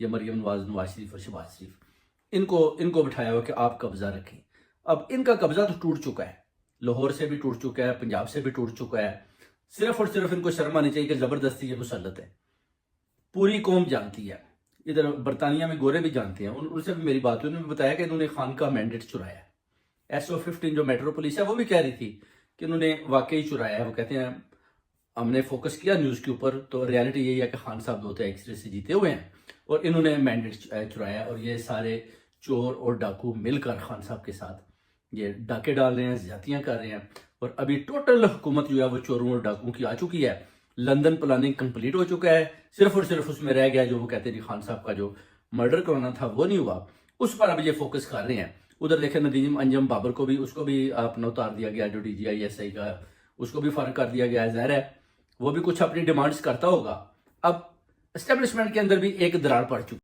یہ مریم نواز، نواز شریف اور شہباز شریف، ان کو بٹھایا ہوا کہ آپ قبضہ رکھیں۔ اب ان کا قبضہ تو ٹوٹ چکا ہے، لاہور سے بھی ٹوٹ چکا ہے، پنجاب سے بھی ٹوٹ چکا ہے۔ صرف اور صرف ان کو شرم آنی چاہیے کہ زبردستی یہ مسلط ہے، پوری قوم جانتی ہے، ادھر برطانیہ میں گورے بھی جانتے ہیں، ان سے بھی میری بات ہوئی، انہوں نے بتایا کہ انہوں نے خان کا مینڈیٹ چرایا ہے۔ SO15 جو میٹرو پولیس ہے وہ بھی کہہ رہی تھی کہ انہوں نے واقعی چرایا ہے۔ وہ کہتے ہیں ہم نے فوکس کیا نیوز کے اوپر تو ریالٹی یہی ہے کہ خان صاحب 2-3 سے جیتے ہوئے ہیں اور انہوں نے مینڈیٹ چرایا، اور یہ سارے چور اور ڈاکو مل کر خان صاحب کے ساتھ یہ ڈاکے ڈال رہے ہیں، زیادتیاں کر رہے ہیں، اور ابھی ٹوٹل حکومت جو ہے وہ چوروں اور ڈاکوؤں کی آ چکی ہے۔ لندن پلاننگ کمپلیٹ ہو چکا ہے، صرف اور صرف اس میں رہ گیا جو وہ کہتے ہیں جی خان صاحب کا جو مرڈر کرانا تھا وہ نہیں ہوا، اس پر اب یہ فوکس کر رہے ہیں۔ ادھر دیکھیں ندیم انجم بابر کو بھی، اس کو بھی اپنا اتار دیا گیا، جو DGI کا اس کو بھی فارغ کر دیا گیا ہے۔ ظاہر ہے وہ بھی کچھ اپنی ڈیمانڈز کرتا ہوگا۔ اب اسٹیبلشمنٹ کے اندر بھی ایک دراڑ پڑ چکی